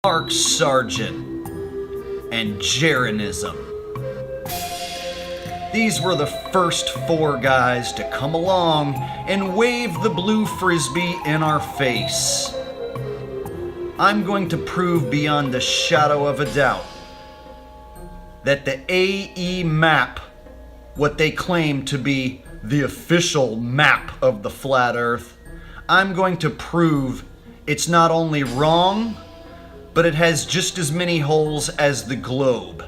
Mark Sargent, and Jeranism. These were the first 4 guys to come along and wave the blue frisbee in our face. I'm going to prove beyond a shadow of a doubt that the AE map, what they claim to be the official map of the flat earth, I'm going to prove it's not only wrong, but it has just as many holes as the globe.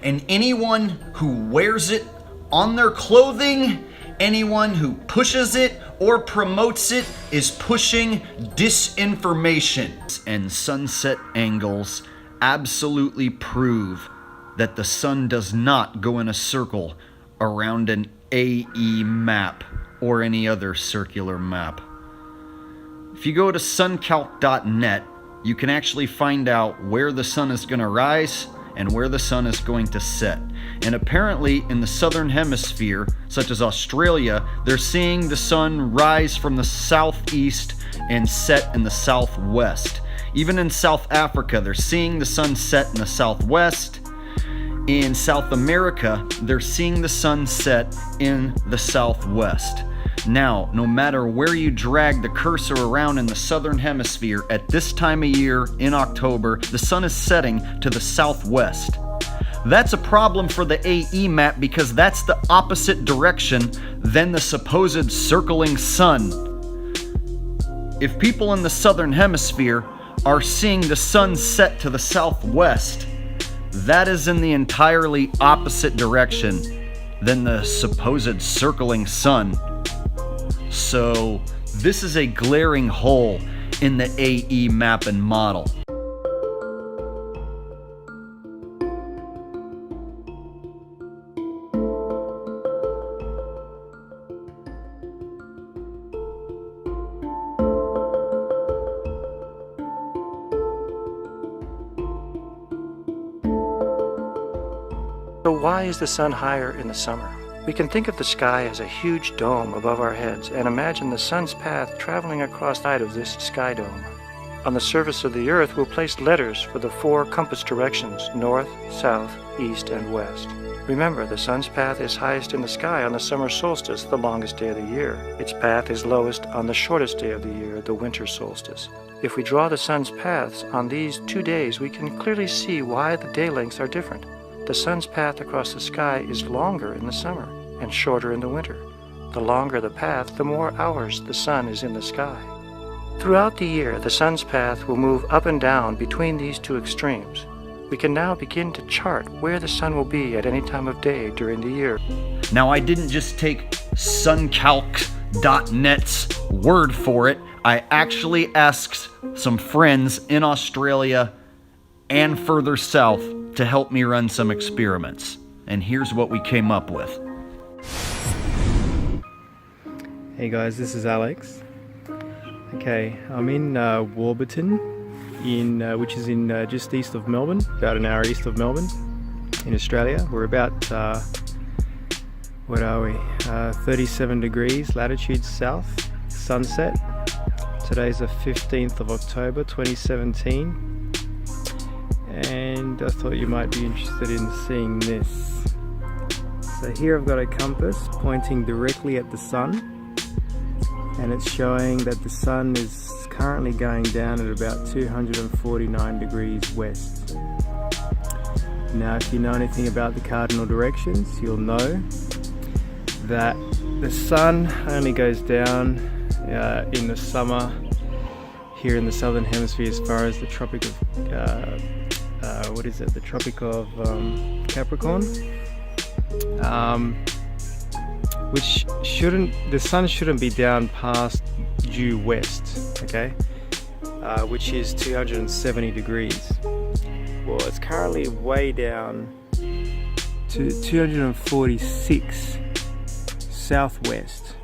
And anyone who wears it on their clothing, anyone who pushes it or promotes it is pushing disinformation. And sunset angles absolutely prove that the sun does not go in a circle around an AE map or any other circular map. If you go to suncalc.net, you can actually find out where the sun is going to rise and where the sun is going to set. And apparently in the southern hemisphere, such as Australia, they're seeing the sun rise from the southeast and set in the southwest. Even in South Africa, they're seeing the sun set in the southwest. In South America, they're seeing the sun set in the southwest. Now, no matter where you drag the cursor around in the southern hemisphere, at this time of year in October, the sun is setting to the southwest. That's a problem for the AE map because that's the opposite direction than the supposed circling sun. If people in the southern hemisphere are seeing the sun set to the southwest, that is in the entirely opposite direction than the supposed circling sun. So this is a glaring hole in the AE map and model. So why is the sun higher in the summer? We can think of the sky as a huge dome above our heads and imagine the sun's path traveling across the side of this sky dome. On the surface of the earth we'll place letters for the 4 compass directions: north, south, east, and west. Remember, the sun's path is highest in the sky on the summer solstice, the longest day of the year. Its path is lowest on the shortest day of the year, the winter solstice. If we draw the sun's paths on these 2 days, we can clearly see why the day lengths are different. The sun's path across the sky is longer in the summer and shorter in the winter. The longer the path, the more hours the sun is in the sky. Throughout the year, the sun's path will move up and down between these 2 extremes. We can now begin to chart where the sun will be at any time of day during the year. Now, I didn't just take suncalc.net's word for it. I actually asked some friends in Australia and further south to help me run some experiments. And here's what we came up with. Hey guys, this is Alex. Okay, I'm in Warburton, which is in just east of Melbourne, about an hour east of Melbourne, in Australia. We're about, 37 degrees latitude south, sunset. Today's the 15th of October 2017. And I thought you might be interested in seeing this. So here I've got a compass pointing directly at the sun, and it's showing that the sun is currently going down at about 249 degrees west. Now, if you know anything about the cardinal directions, you'll know that the sun only goes down in the summer here in the southern hemisphere as far as the Tropic of the Tropic of Capricorn, which the sun shouldn't be down past due west, okay, which is 270 degrees. Well, it's currently way down to 246 southwest,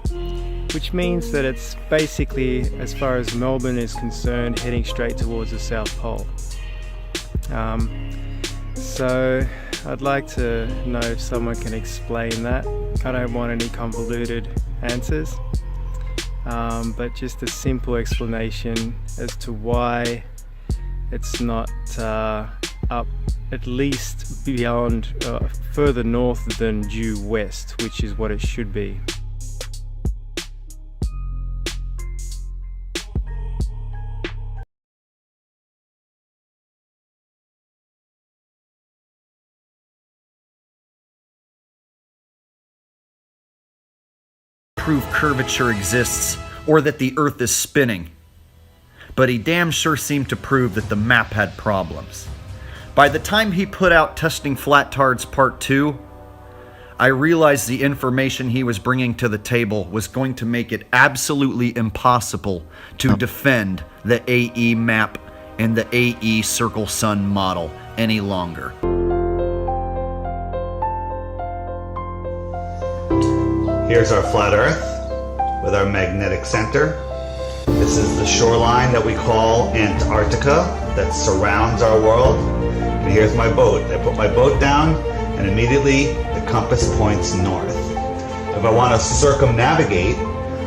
which means that it's basically, as far as Melbourne is concerned, heading straight towards the South Pole. So I'd like to know if someone can explain that. I don't want any convoluted answers, but just a simple explanation as to why It's not up at least beyond further north than due west, which is what it should be. Prove curvature exists or that the Earth is spinning, but he damn sure seemed to prove that the map had problems. By the time he put out Testing Flattards Part 2, I realized the information he was bringing to the table was going to make it absolutely impossible to defend the AE map and the AE Circle Sun model any longer. Here's our flat Earth with our magnetic center. This is the shoreline that we call Antarctica that surrounds our world. And here's my boat. I put my boat down and immediately the compass points north. If I want to circumnavigate,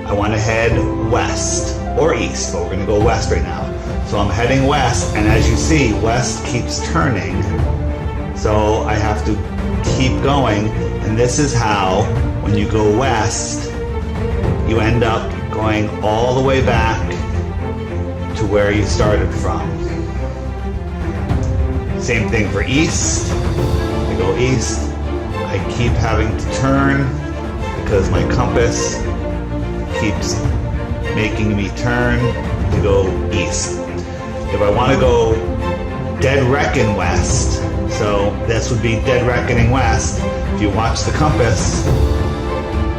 I want to head west or east, but we're going to go west right now. So I'm heading west, and as you see, west keeps turning. So I have to keep going, and this is how, when you go west, you end up going all the way back to where you started from. Same thing for east. I go east. I keep having to turn because my compass keeps making me turn to go east. If I want to go dead reckon west, so this would be dead reckoning west. If you watch the compass,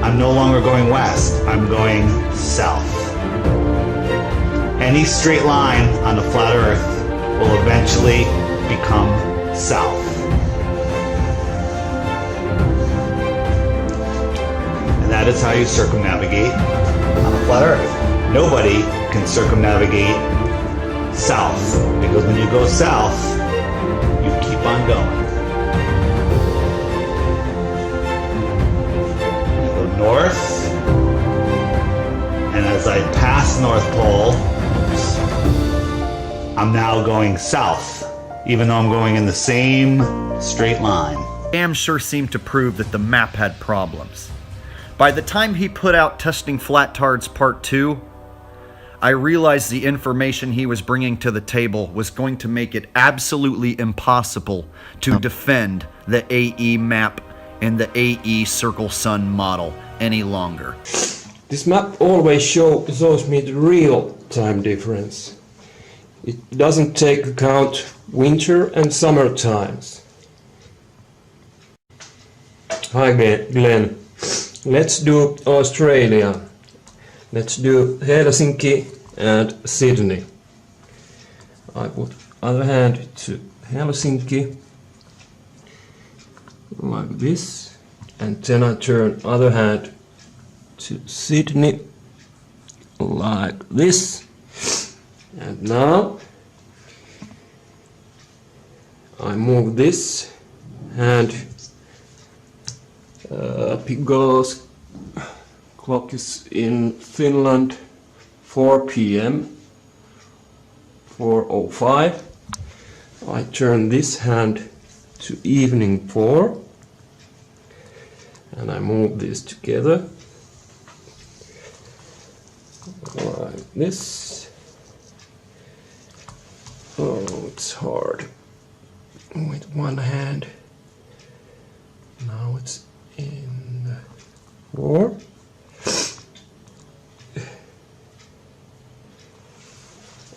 I'm no longer going west, I'm going south. Any straight line on the flat Earth will eventually become south. And that is how you circumnavigate on the flat Earth. Nobody can circumnavigate south, because when you go south, you keep on going. North, and as I pass North Pole, I'm now going south, even though I'm going in the same straight line. Damn sure seemed to prove that the map had problems. By the time he put out Testing Flattards Part 2, I realized the information he was bringing to the table was going to make it absolutely impossible to defend the AE map and the AE Circle Sun model any longer. This map always shows me the real time difference. It doesn't take account winter and summer times. Hi Glenn, let's do Australia. Let's do Helsinki and Sydney. I put other hand to Helsinki like this, and then I turn other hand to Sydney like this, and now I move this hand because clock is in Finland 4 p.m. 4:05. I turn this hand to evening 4, and I move this together like this. Oh, it's hard with one hand. Now it's in 4.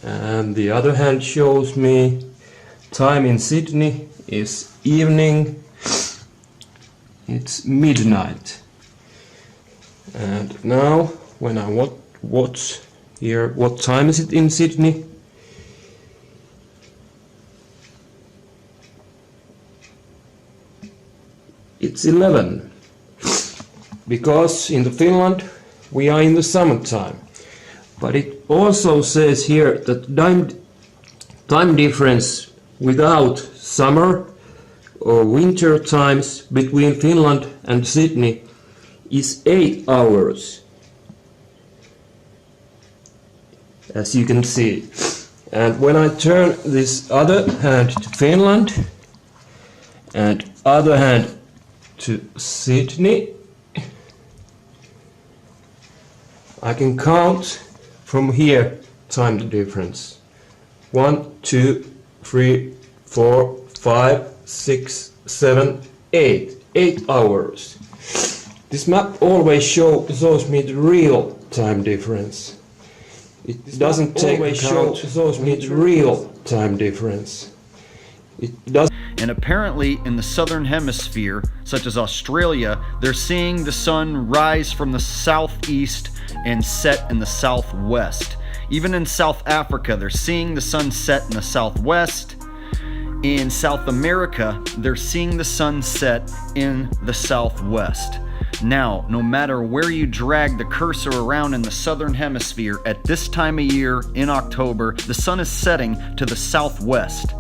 And the other hand shows me time in Sydney is evening. It's midnight. And now when I watch here, what time is it in Sydney? It's 11. Because in the Finland we are in the summertime. But it also says here that time difference without summer or winter times between Finland and Sydney is 8 hours, as you can see. And when I turn this other hand to Finland and other hand to Sydney, I can count from here time the difference. 1, 2, 3, 4, 5, 6, 7, 8. 8 hours. This map always shows me the real time difference. It doesn't take account, shows me the real time difference. It does. And apparently in the southern hemisphere, such as Australia, they're seeing the sun rise from the southeast and set in the southwest. Even in South Africa, they're seeing the sun set in the southwest. In South America, they're seeing the sun set in the southwest. Now, no matter where you drag the cursor around in the southern hemisphere at this time of year in October, the sun is setting to the southwest.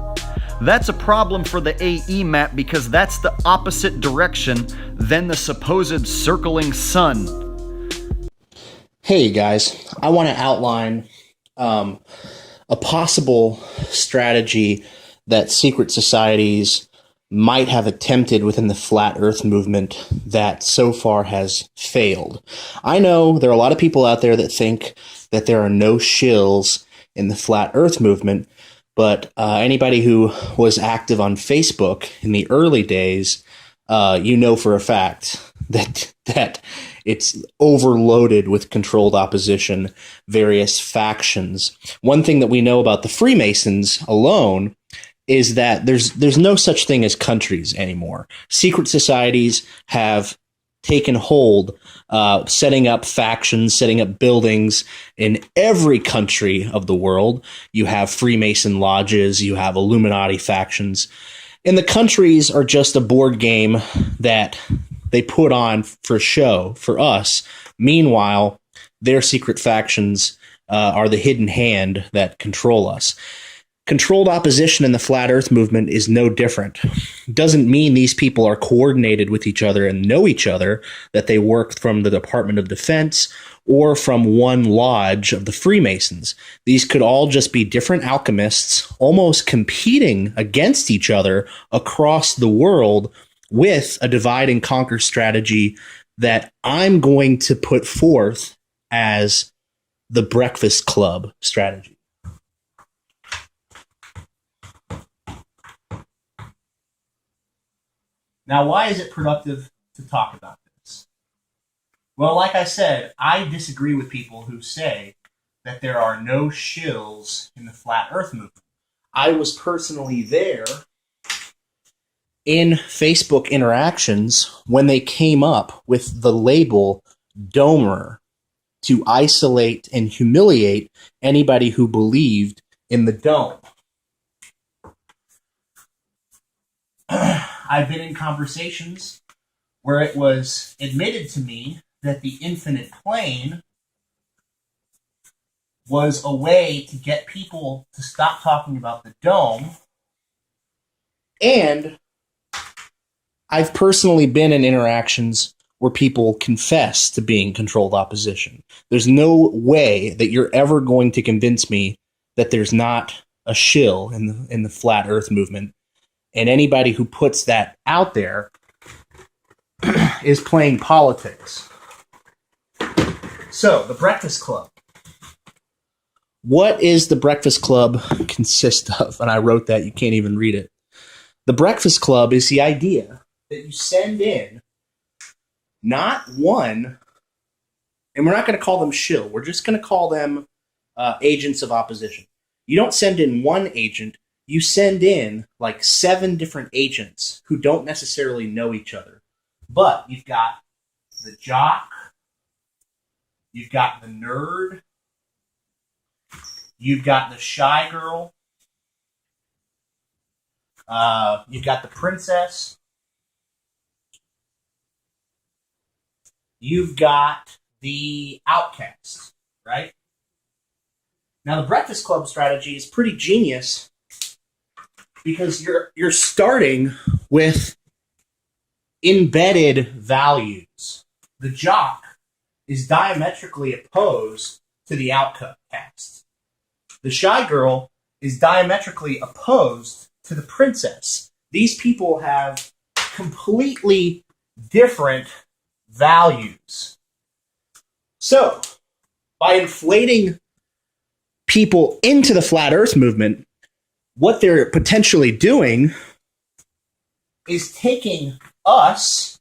That's a problem for the AE map because that's the opposite direction than the supposed circling sun. Hey guys, I want to outline a possible strategy that secret societies might have attempted within the flat earth movement that so far has failed. I know there are a lot of people out there that think that there are no shills in the flat earth movement, but anybody who was active on Facebook in the early days, you know for a fact that it's overloaded with controlled opposition, various factions. One thing that we know about the Freemasons alone is that there's no such thing as countries anymore. Secret societies have taken hold, setting up factions, setting up buildings in every country of the world. You have Freemason lodges, you have Illuminati factions, and the countries are just a board game that they put on for show for us. Meanwhile, their secret factions are the hidden hand that control us. Controlled opposition in the flat earth movement is no different. It doesn't mean these people are coordinated with each other and know each other, that they work from the Department of Defense or from one lodge of the Freemasons. These could all just be different alchemists almost competing against each other across the world with a divide and conquer strategy that I'm going to put forth as the Breakfast Club strategy. Now, why is it productive to talk about this? Well, like I said, I disagree with people who say that there are no shills in the flat earth movement. I was personally there in Facebook interactions when they came up with the label Domer to isolate and humiliate anybody who believed in the dome. I've been in conversations where it was admitted to me that the infinite plane was a way to get people to stop talking about the dome. And I've personally been in interactions where people confess to being controlled opposition. There's no way that you're ever going to convince me that there's not a shill in the flat earth movement. And anybody who puts that out there is playing politics. So, the Breakfast Club. What is the Breakfast Club consist of? And I wrote that, you can't even read it. The Breakfast Club is the idea that you send in not one, and we're not going to call them shill, we're just going to call them agents of opposition. You don't send in one agent, you send in like 7 different agents who don't necessarily know each other. But you've got the jock, you've got the nerd, you've got the shy girl, you've got the princess, you've got the outcast, right? Now, the Breakfast Club strategy is pretty genius because you're starting with embedded values. The jock is diametrically opposed to the outcast. The shy girl is diametrically opposed to the princess. These people have completely different values. So, by inflating people into the flat earth movement, what they're potentially doing is taking us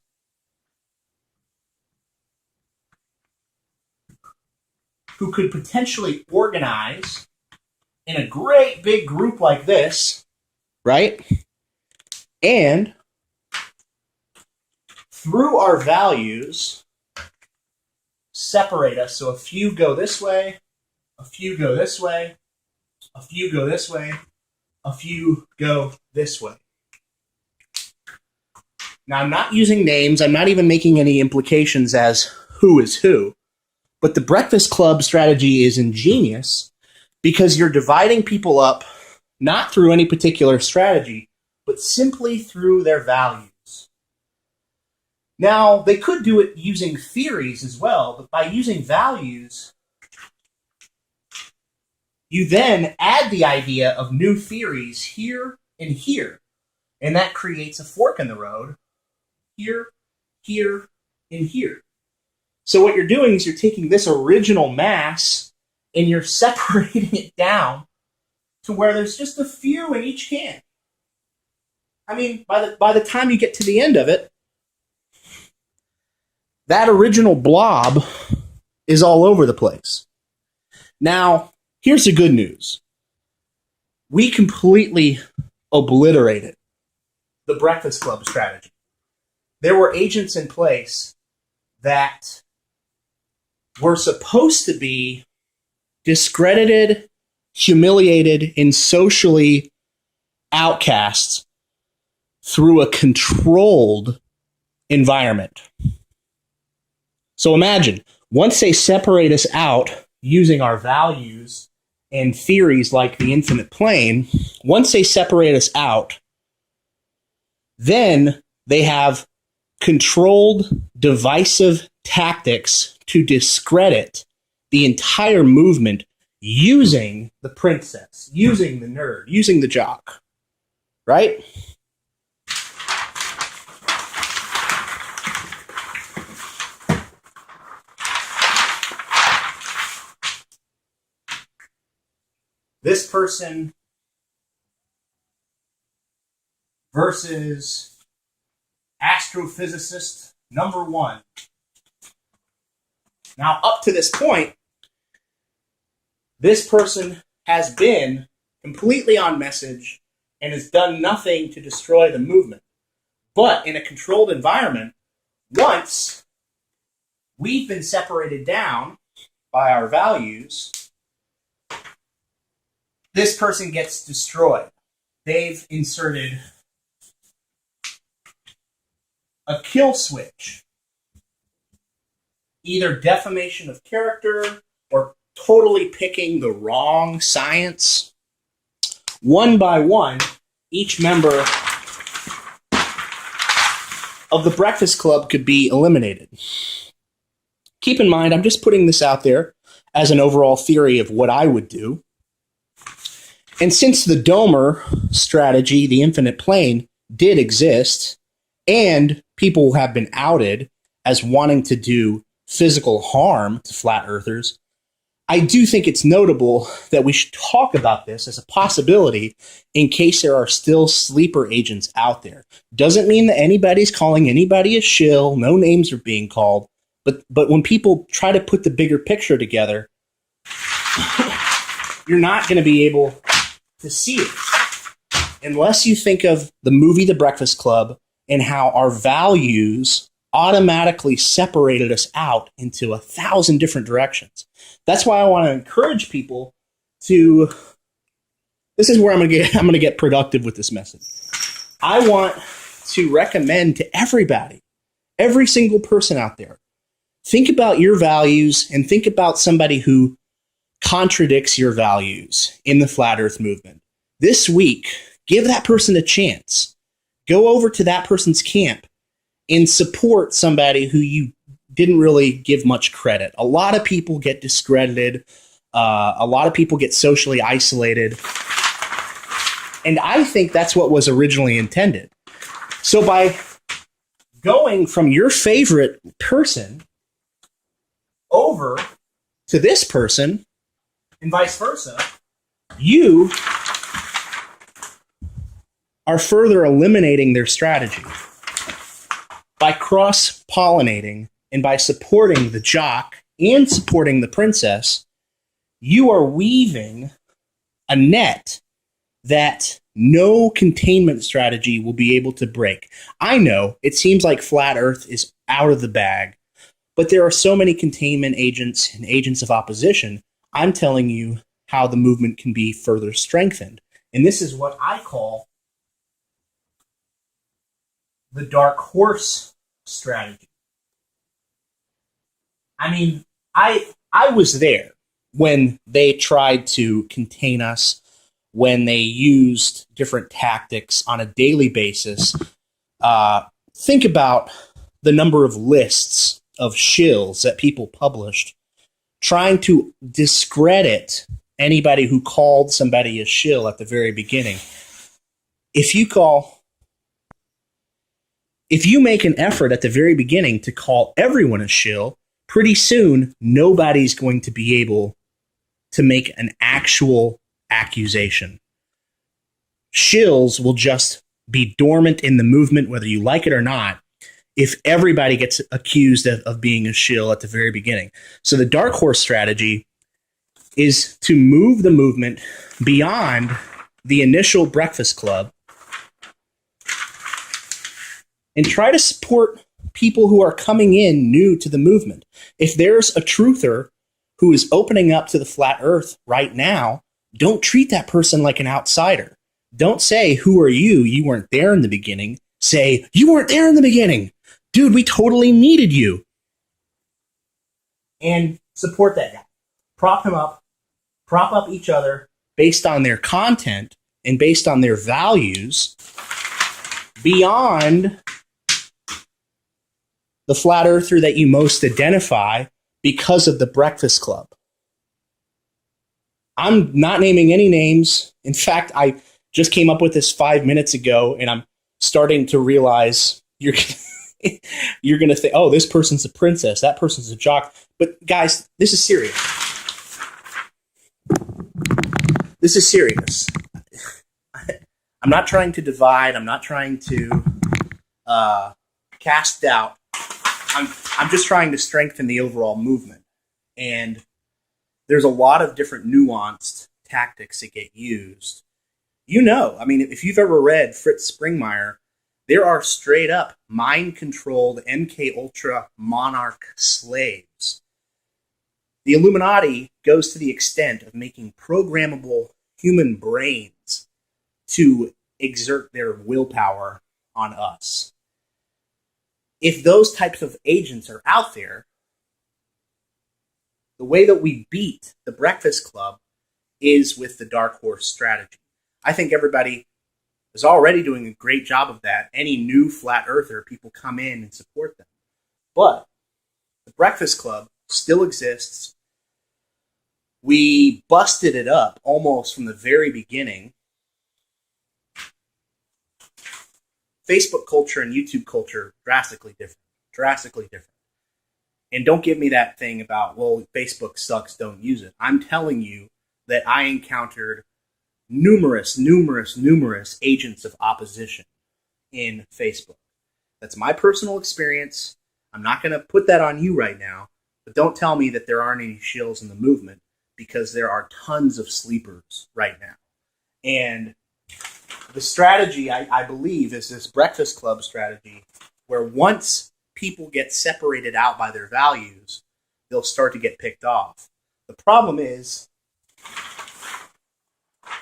who could potentially organize in a great big group like this, right? And through our values, separate us. So a few go this way, a few go this way, a few go this way, a few go this way. Now, I'm not using names. I'm not even making any implications as who is who. But the Breakfast Club strategy is ingenious because you're dividing people up not through any particular strategy, but simply through their values. Now, they could do it using theories as well, but by using values, you then add the idea of new theories here and here, and that creates a fork in the road here, here, and here. So what you're doing is you're taking this original mass and you're separating it down to where there's just a few in each can. I mean, by the time you get to the end of it, that original blob is all over the place. Now, here's the good news. We completely obliterated the Breakfast Club strategy. There were agents in place that were supposed to be discredited, humiliated, and socially outcasts through a controlled environment. So imagine, once they separate us out using our values and theories like the infinite plane, once they separate us out, then they have controlled, divisive tactics to discredit the entire movement using the princess, using the nerd, using the jock, right? This person versus astrophysicist number one. Now, up to this point, this person has been completely on message and has done nothing to destroy the movement. But in a controlled environment, once we've been separated down by our values, this person gets destroyed. They've inserted a kill switch. Either defamation of character or totally picking the wrong science. One by one, each member of the Breakfast Club could be eliminated. Keep in mind, I'm just putting this out there as an overall theory of what I would do. And since the Domer strategy, the infinite plane, did exist, and people have been outed as wanting to do physical harm to flat earthers, I do think it's notable that we should talk about this as a possibility in case there are still sleeper agents out there. Doesn't mean that anybody's calling anybody a shill, no names are being called, but when people try to put the bigger picture together, you're not going to be able to see it unless you think of the movie The Breakfast Club and how our values automatically separated us out into 1,000 different directions. That's why I want to encourage people to. This is where I'm going to get productive with this message. I want to recommend to everybody, every single person out there, think about your values and think about somebody who contradicts your values in the flat earth movement. This week, give that person a chance. Go over to that person's camp and support somebody who you didn't really give much credit. A lot of people get discredited. A lot of people get socially isolated. And I think that's what was originally intended. So by going from your favorite person over to this person and vice versa, you are further eliminating their strategy. By cross-pollinating and by supporting the jock and supporting the princess, you are weaving a net that no containment strategy will be able to break. I know it seems like flat Earth is out of the bag, but there are so many containment agents and agents of opposition. I'm telling you how the movement can be further strengthened. And this is what I call the dark horse strategy. I mean, I was there when they tried to contain us, when they used different tactics on a daily basis. Think about the number of lists of shills that people published trying to discredit anybody who called somebody a shill at the very beginning. If you make an effort at the very beginning to call everyone a shill, pretty soon nobody's going to be able to make an actual accusation. Shills will just be dormant in the movement, whether you like it or not, if everybody gets accused of being a shill at the very beginning. So the dark horse strategy is to move the movement beyond the initial Breakfast Club and try to support people who are coming in new to the movement. If there's a truther who is opening up to the flat earth right now, don't treat that person like an outsider. Don't say, who are you? You weren't there in the beginning. Say, you weren't there in the beginning. Dude, we totally needed you. And support that guy. Prop him up. Prop up each other based on their content and based on their values beyond the flat earther that you most identify because of the Breakfast Club. I'm not naming any names. In fact, I just came up with this 5 minutes ago, and I'm starting to realize you're going to think, oh, this person's a princess, that person's a jock. But guys, this is serious. This is serious. I'm not trying to divide. I'm not trying to cast doubt. I'm just trying to strengthen the overall movement. And there's a lot of different nuanced tactics that get used. I mean, if you've ever read Fritz Springmeier, there are straight up mind-controlled MK Ultra monarch slaves. The Illuminati goes to the extent of making programmable human brains to exert their willpower on us. If those types of agents are out there, the way that we beat the Breakfast Club is with the dark horse strategy. I think everybody is already doing a great job of that. Any new flat earther, people come in and support them. But the Breakfast Club still exists. We busted it up almost from the very beginning. Facebook culture and YouTube culture, drastically different. And don't give me that thing about, well, Facebook sucks, don't use it. I'm telling you that I encountered numerous agents of opposition in Facebook. That's my personal experience. I'm not going to put that on you right now, but don't tell me that there aren't any shills in the movement, because there are tons of sleepers right now. And the strategy, I believe, is this Breakfast Club strategy, where once people get separated out by their values, they'll start to get picked off. The problem is,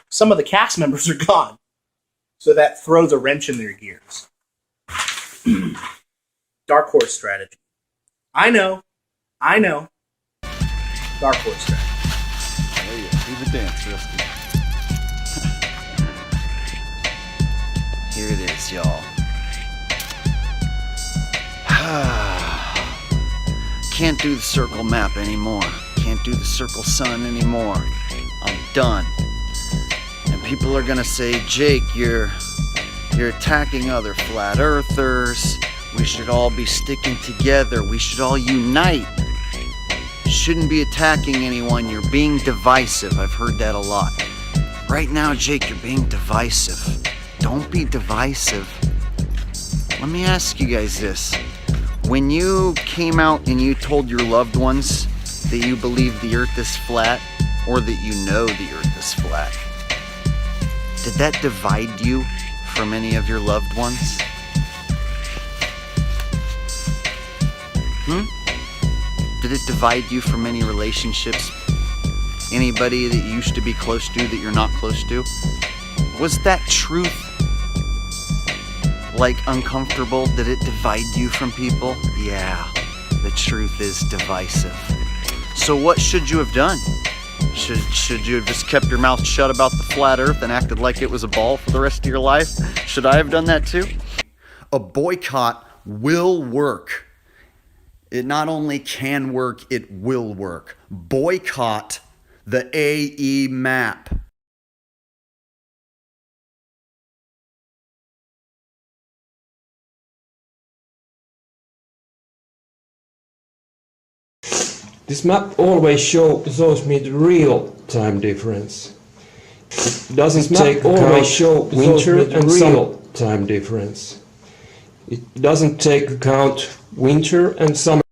some of the cast members are gone, so that throws a wrench in their gears. Dark horse strategy. I know. Dark horse strategy. Oh yeah, do the dance, Rusty. Here it is, y'all. Can't do the circle map anymore. Can't do the circle sun anymore. I'm done. And People are gonna say, Jake, you're attacking other flat earthers. We should all be sticking together. We should all unite. Shouldn't be attacking anyone. You're being divisive. I've heard that a lot. Right now, Jake, you're being divisive. Don't be divisive. Let me ask you guys this. When you came out and you told your loved ones that you believe the earth is flat, or that you know the earth is flat, did that divide you from any of your loved ones? Did it divide you from any relationships? Anybody that you used to be close to that you're not close to? Was that truth like uncomfortable? Did it divide you from people? Yeah, the truth is divisive. So what should you have done? Should you have just kept your mouth shut about the flat earth and acted like it was a ball for the rest of your life? Should I have done that too? A boycott will work. It not only can work, it will work. Boycott the AE map. This map always shows me the real time difference. It doesn't take account winter and summer time difference. It doesn't take account winter and summer.